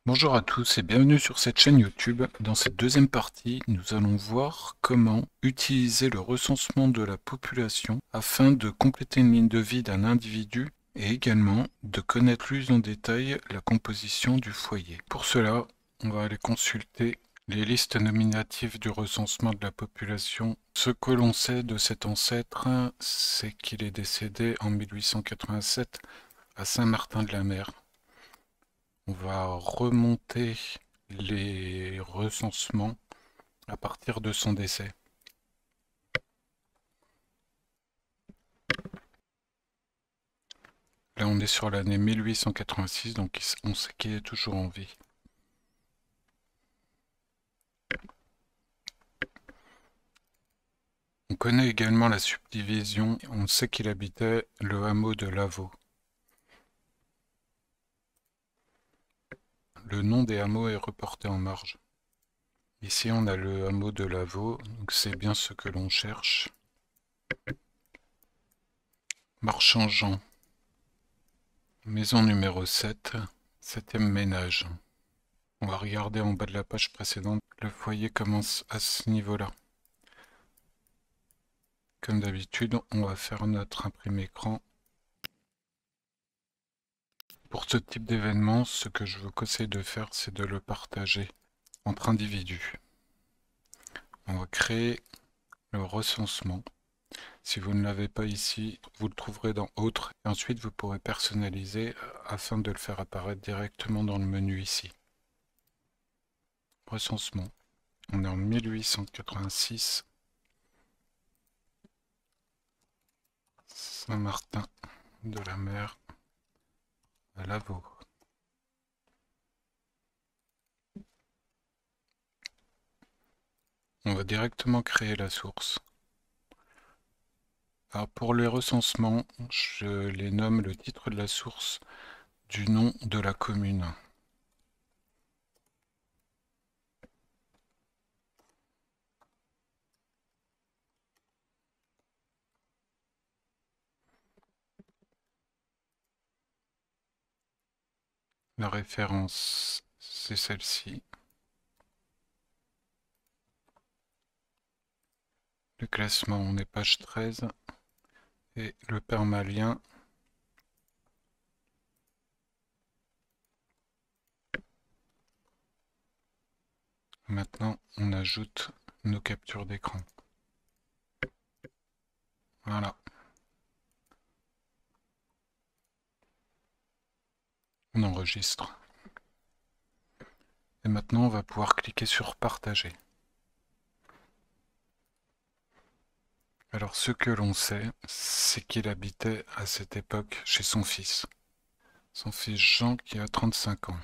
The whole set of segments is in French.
Bonjour à tous et bienvenue sur cette chaîne YouTube. Dans cette deuxième partie, nous allons voir comment utiliser le recensement de la population afin de compléter une ligne de vie d'un individu et également de connaître plus en détail la composition du foyer. Pour cela, on va aller consulter les listes nominatives du recensement de la population. Ce que l'on sait de cet ancêtre, c'est qu'il est décédé en 1887 à Saint-Martin-de-la-Mer. On va remonter les recensements à partir de son décès. Là, on est sur l'année 1886, donc on sait qu'il est toujours en vie. On connaît également la subdivision. On sait qu'il habitait le hameau de Lavaux. Le nom des hameaux est reporté en marge. Ici, on a le hameau de Lavaux, donc c'est bien ce que l'on cherche. Marchand-Jean, maison numéro 7, 7e ménage. On va regarder en bas de la page précédente. Le foyer commence à ce niveau-là. Comme d'habitude, on va faire notre imprimé écran. Pour ce type d'événement, ce que je vous conseille de faire, c'est de le partager entre individus. On va créer le recensement. Si vous ne l'avez pas ici, vous le trouverez dans Autres. Et ensuite, vous pourrez personnaliser afin de le faire apparaître directement dans le menu ici. Recensement. On est en 1886. Saint-Martin-de-la-Mer à Lavaux. On va directement créer la source. Alors pour les recensements, je les nomme le titre de la source du nom de la commune. La référence, c'est celle-ci. Le classement, on est page 13. Et le permalien, maintenant on ajoute nos captures d'écran. Voilà, on enregistre. Et maintenant on va pouvoir cliquer sur partager. Alors ce que l'on sait, c'est qu'il habitait à cette époque chez son fils. Son fils Jean qui a 35 ans.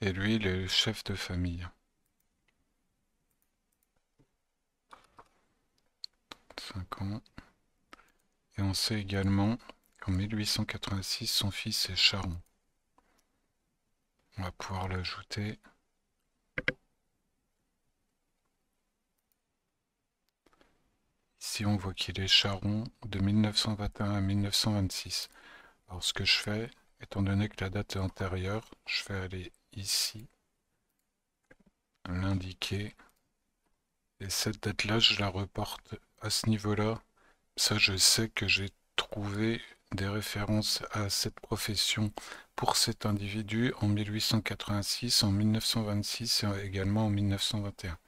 Et lui, il est le chef de famille. 5 ans. Et on sait également qu'en 1886, son fils est Charon. On va pouvoir l'ajouter. Ici, on voit qu'il est Charon de 1921 à 1926. Alors, ce que je fais, étant donné que la date est antérieure, je vais aller ici, l'indiquer. Et cette date-là, je la reporte à ce niveau-là. Ça, je sais que j'ai trouvé des références à cette profession pour cet individu en 1886, en 1926 et également en 1921.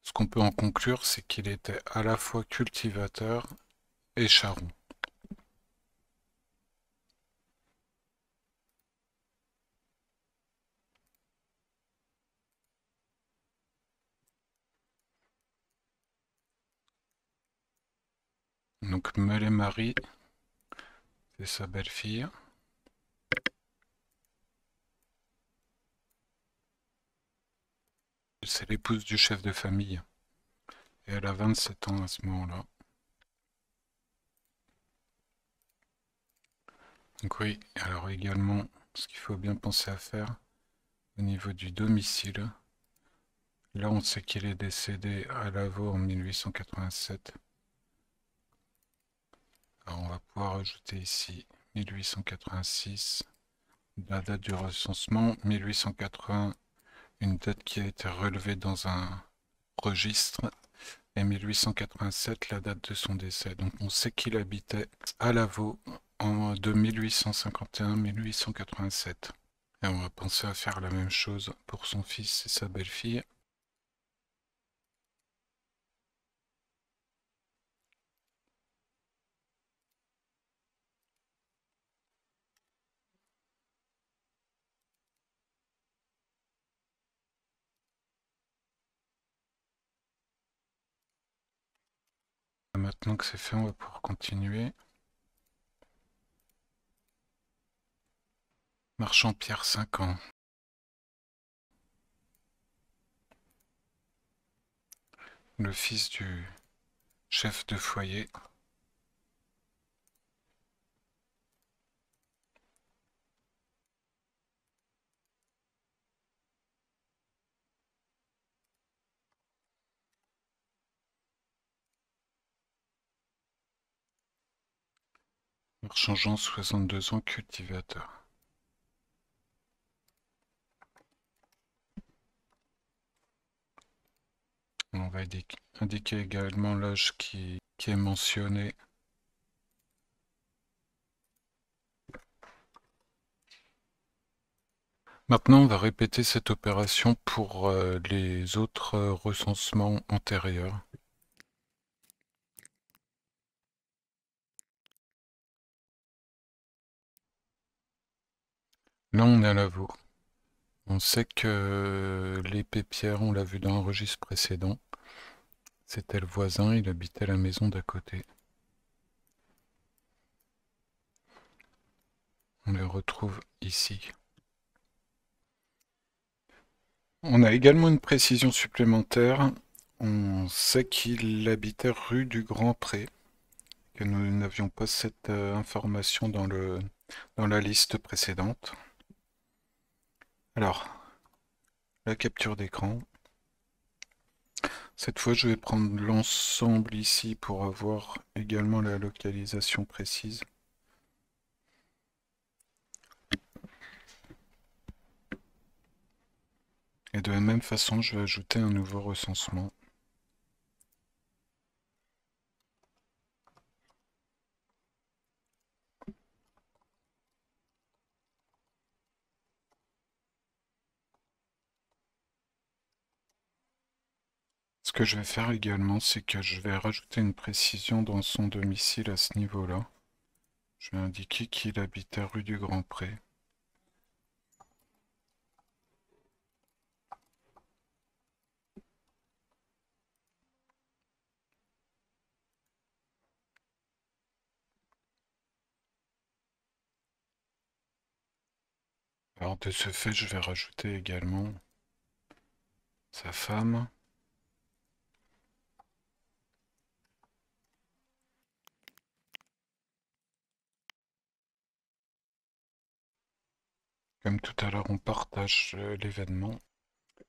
Ce qu'on peut en conclure, c'est qu'il était à la fois cultivateur et charron. Donc Meule-et-Marie, c'est sa belle-fille. C'est l'épouse du chef de famille. Et elle a 27 ans à ce moment-là. Donc oui, alors également, ce qu'il faut bien penser à faire au niveau du domicile, Là, on sait qu'il est décédé à Lavaux en 1887. Alors, on va pouvoir ajouter ici 1886, la date du recensement, 1880, une date qui a été relevée dans un registre, et 1887, la date de son décès. Donc on sait qu'il habitait à Lavaux de 1851 à 1887. Et on va penser à faire la même chose pour son fils et sa belle-fille. Maintenant que c'est fait, on va pouvoir continuer. Marchand-Pierre, 5 ans. Le fils du chef de foyer. Marchand Jean, 62 ans, cultivateur. On va indiquer également l'âge qui est mentionné. Maintenant, on va répéter cette opération pour les autres recensements antérieurs. Là, on est à Lavaux. On sait que l'épée Pierre, on l'a vu dans un registre précédent. C'était le voisin, il habitait la maison d'à côté. On les retrouve ici. On a également une précision supplémentaire. On sait qu'il habitait rue du Grand Pré, que nous n'avions pas cette information dans la liste précédente. Alors, la capture d'écran. Cette fois, je vais prendre l'ensemble ici pour avoir également la localisation précise. Et de la même façon, je vais ajouter un nouveau recensement. Ce que je vais faire également, c'est que je vais rajouter une précision dans son domicile à ce niveau-là. Je vais indiquer qu'il habitait rue du Grand Pré. Alors de ce fait, je vais rajouter également sa femme. Comme tout à l'heure, on partage l'événement.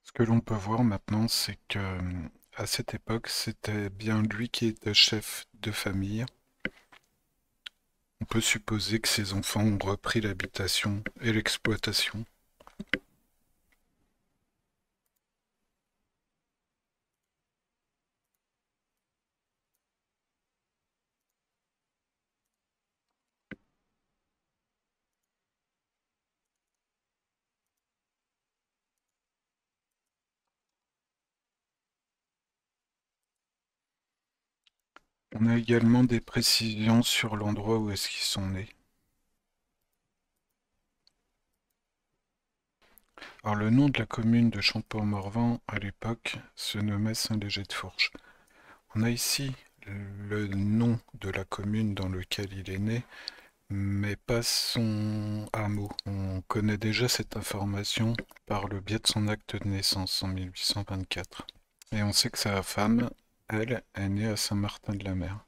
Ce que l'on peut voir maintenant, c'est que à cette époque, c'était bien lui qui était chef de famille. On peut supposer que ses enfants ont repris l'habitation et l'exploitation. On a également des précisions sur l'endroit où est-ce qu'ils sont nés. Alors le nom de la commune de Champort-Morvan à l'époque se nommait Saint-Léger-de-Fourches. On a ici le nom de la commune dans lequel il est né, mais pas son hameau. On connaît déjà cette information par le biais de son acte de naissance en 1824. Et on sait que sa femme, elle, est née à Saint-Martin-de-la-Mer.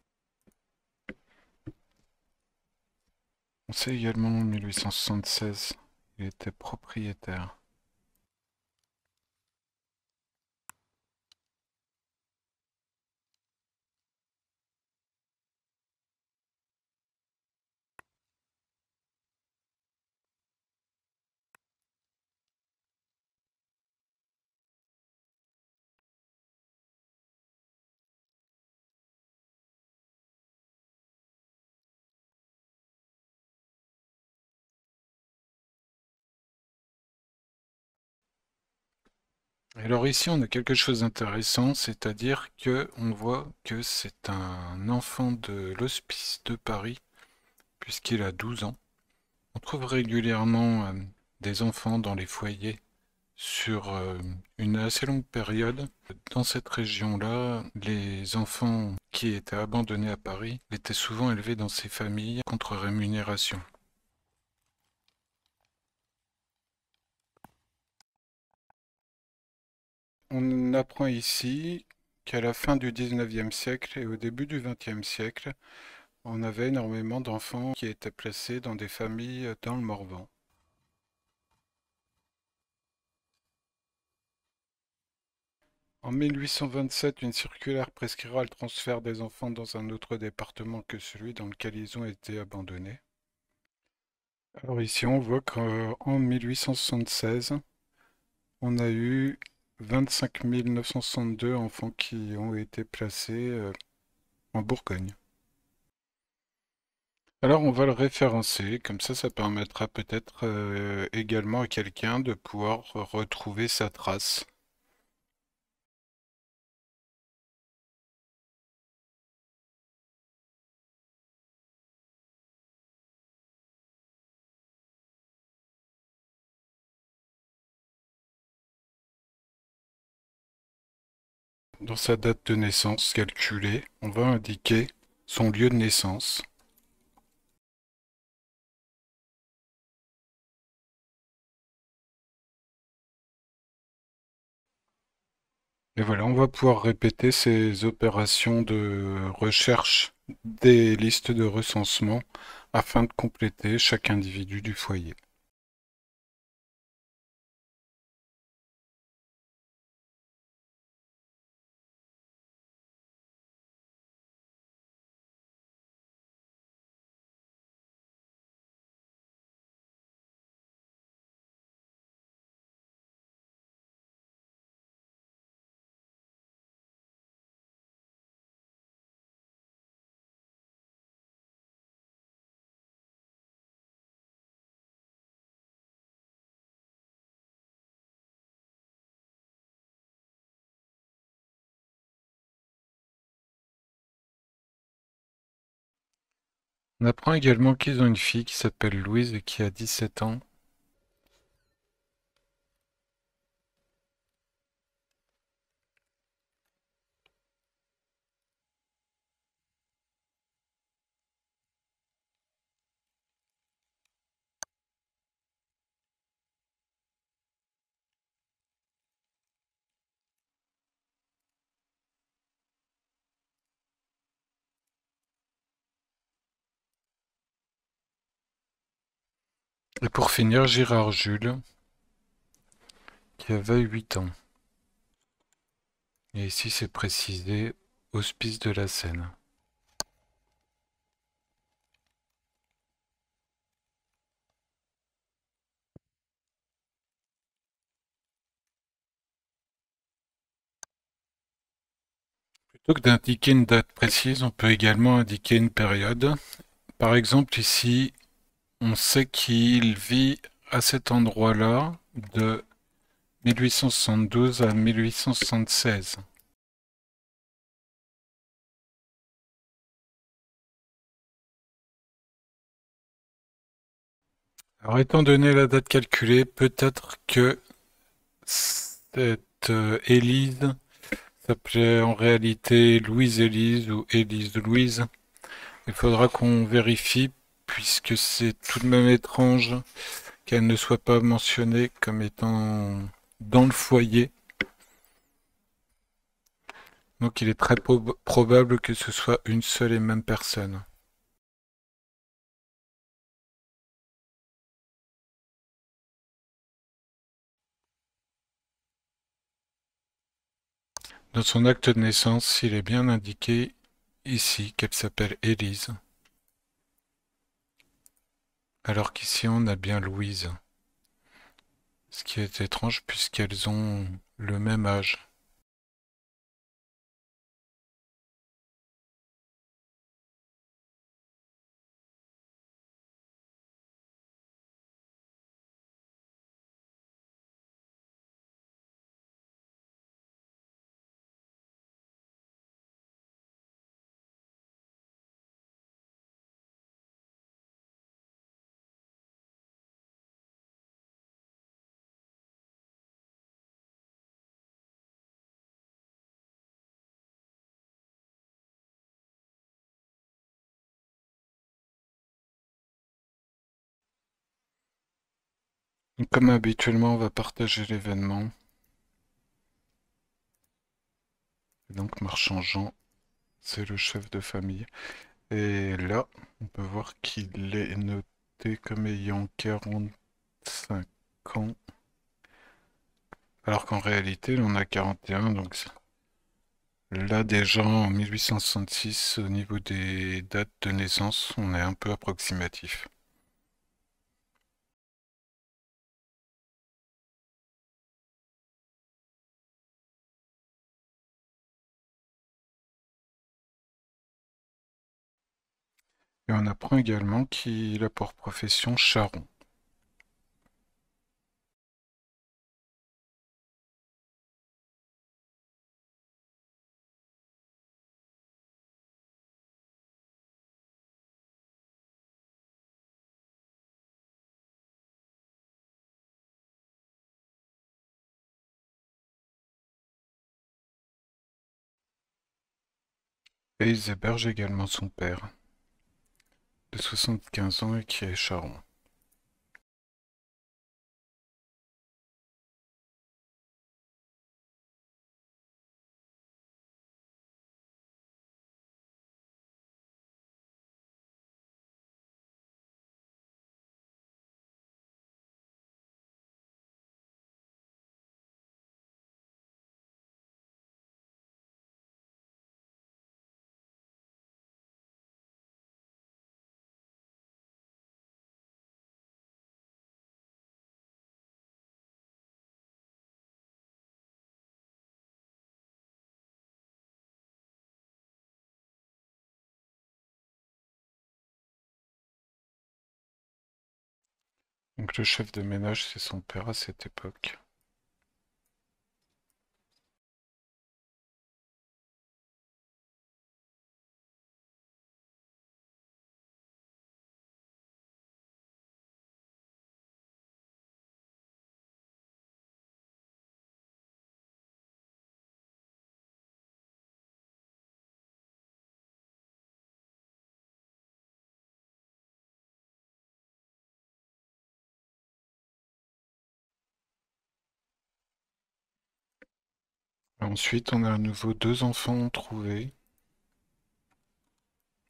On sait également en 1876, il était propriétaire. Alors ici, on a quelque chose d'intéressant, c'est-à-dire que on voit que c'est un enfant de l'hospice de Paris, puisqu'il a 12 ans. On trouve régulièrement des enfants dans les foyers sur une assez longue période. Dans cette région-là, les enfants qui étaient abandonnés à Paris étaient souvent élevés dans ces familles contre rémunération. On apprend ici qu'à la fin du 19e siècle et au début du 20e siècle, on avait énormément d'enfants qui étaient placés dans des familles dans le Morvan. En 1827, une circulaire prescrira le transfert des enfants dans un autre département que celui dans lequel ils ont été abandonnés. Alors ici, on voit qu'en 1876, on a eu 25 962 enfants qui ont été placés en Bourgogne. Alors on va le référencer, comme ça permettra peut-être également à quelqu'un de pouvoir retrouver sa trace. Dans sa date de naissance calculée, on va indiquer son lieu de naissance. Et voilà, on va pouvoir répéter ces opérations de recherche des listes de recensement afin de compléter chaque individu du foyer. On apprend également qu'ils ont une fille qui s'appelle Louise et qui a 17 ans. Et pour finir, Girard Jules, qui avait 8 ans. Et ici c'est précisé, hospice de la Seine. Plutôt que d'indiquer une date précise, on peut également indiquer une période. Par exemple, ici, on sait qu'il vit à cet endroit-là de 1872 à 1876. Alors, étant donné la date calculée, peut-être que cette Élise s'appelait en réalité Louise Élise ou Élise Louise. Il faudra qu'on vérifie puisque c'est tout de même étrange qu'elle ne soit pas mentionnée comme étant dans le foyer. Donc il est très probable que ce soit une seule et même personne. Dans son acte de naissance, il est bien indiqué ici qu'elle s'appelle Élise, alors qu'ici on a bien Louise. Ce qui est étrange puisqu'elles ont le même âge. Comme habituellement, on va partager l'événement. Et donc, Marchand Jean, c'est le chef de famille. Et là, on peut voir qu'il est noté comme ayant 45 ans, alors qu'en réalité, il en a 41. Donc là, déjà en 1866, au niveau des dates de naissance, on est un peu approximatif. Et on apprend également qu'il a pour profession charron. Et ils hébergent également son père, de 75 ans et qui est charron. Donc le chef de ménage, c'est son père à cette époque. Ensuite, on a à nouveau deux enfants trouvés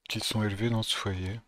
qui sont élevés dans ce foyer.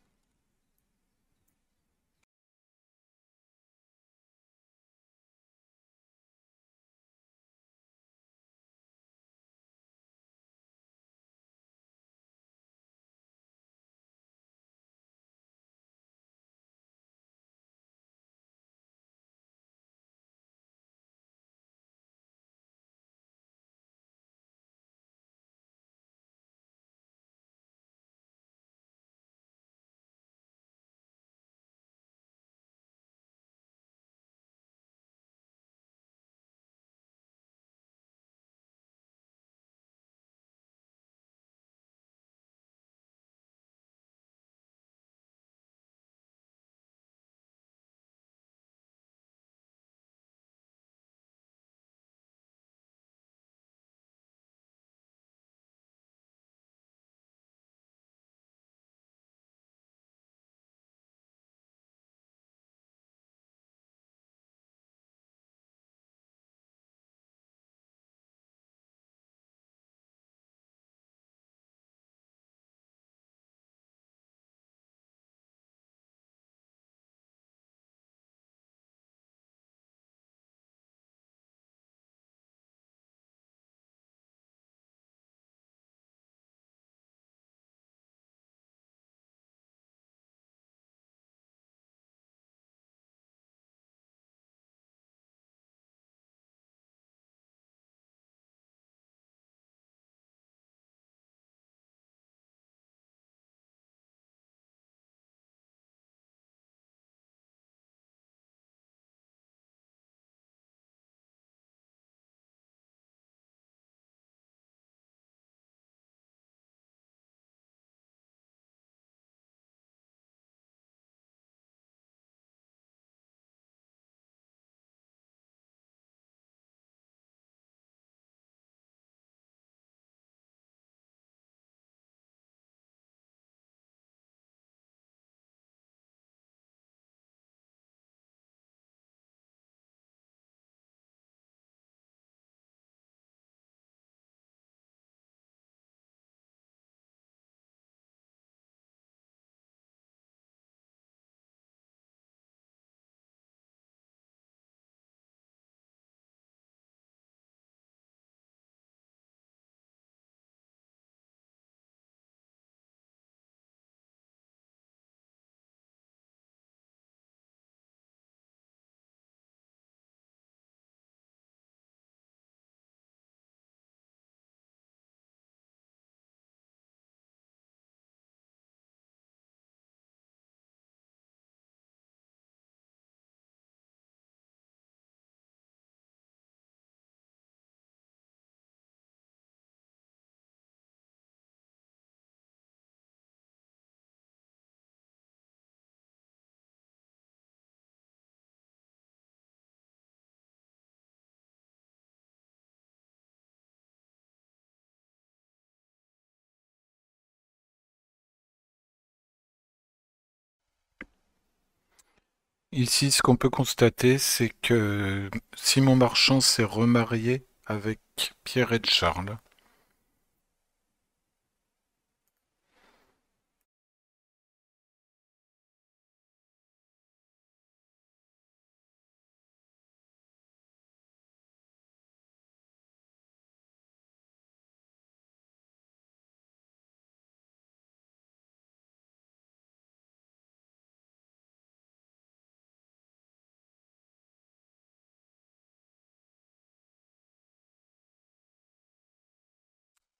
Ici, ce qu'on peut constater, c'est que Simon Marchand s'est remarié avec Pierrette Charles.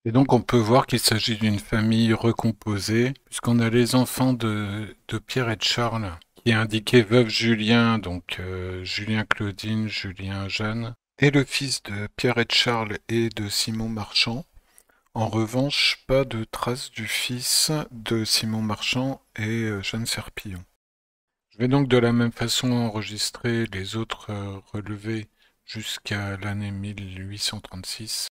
Et donc on peut voir qu'il s'agit d'une famille recomposée, puisqu'on a les enfants de Pierre et de Charles, qui est indiqué veuve Julien, donc Julien Claudine, Julien Jeanne, et le fils de Pierre et de Charles et de Simon Marchand. En revanche, pas de traces du fils de Simon Marchand et Jeanne Serpillon. Je vais donc de la même façon enregistrer les autres relevés jusqu'à l'année 1836.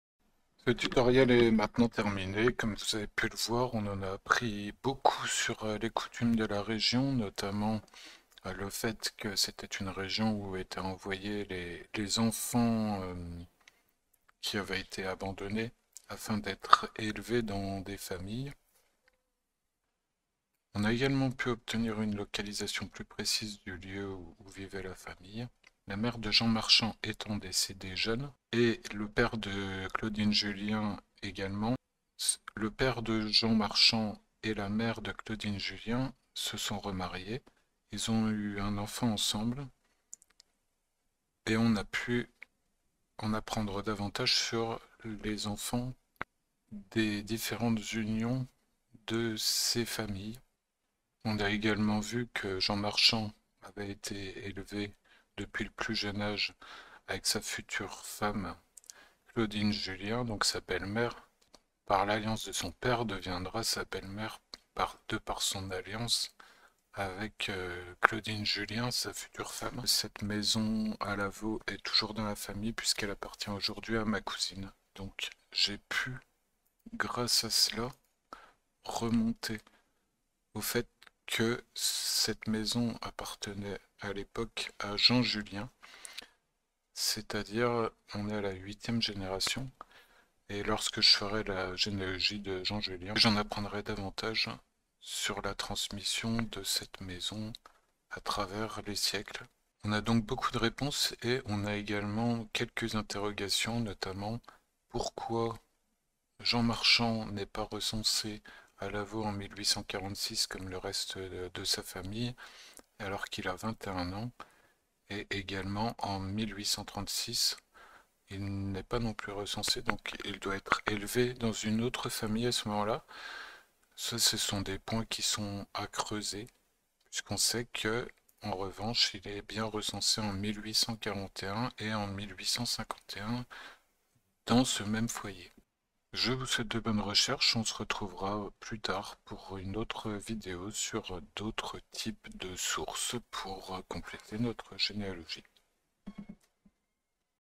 Ce tutoriel est maintenant terminé. Comme vous avez pu le voir, on en a appris beaucoup sur les coutumes de la région, notamment le fait que c'était une région où étaient envoyés les enfants qui avaient été abandonnés afin d'être élevés dans des familles. On a également pu obtenir une localisation plus précise du lieu où vivait la famille. La mère de Jean Marchand étant décédée jeune, et le père de Claudine Julien également. Le père de Jean Marchand et la mère de Claudine Julien se sont remariés. Ils ont eu un enfant ensemble et on a pu en apprendre davantage sur les enfants des différentes unions de ces familles. On a également vu que Jean Marchand avait été élevé depuis le plus jeune âge avec sa future femme Claudine Julien, donc sa belle-mère. Par l'alliance de son père deviendra sa belle-mère de par son alliance avec Claudine Julien, sa future femme. Cette maison à Lavaux est toujours dans la famille puisqu'elle appartient aujourd'hui à ma cousine. Donc j'ai pu, grâce à cela, remonter au fait que cette maison appartenait à l'époque à Jean Julien, c'est-à-dire on est à la 8e génération, et lorsque je ferai la généalogie de Jean Julien, j'en apprendrai davantage sur la transmission de cette maison à travers les siècles. On a donc beaucoup de réponses et on a également quelques interrogations, notamment pourquoi Jean Marchand n'est pas recensé à Lavaux en 1846 comme le reste de sa famille, alors qu'il a 21 ans, et également en 1836, il n'est pas non plus recensé, donc il doit être élevé dans une autre famille à ce moment-là. Ça, ce sont des points qui sont à creuser, puisqu'on sait que, en revanche, il est bien recensé en 1841 et en 1851 dans ce même foyer. Je vous souhaite de bonnes recherches, on se retrouvera plus tard pour une autre vidéo sur d'autres types de sources pour compléter notre généalogie.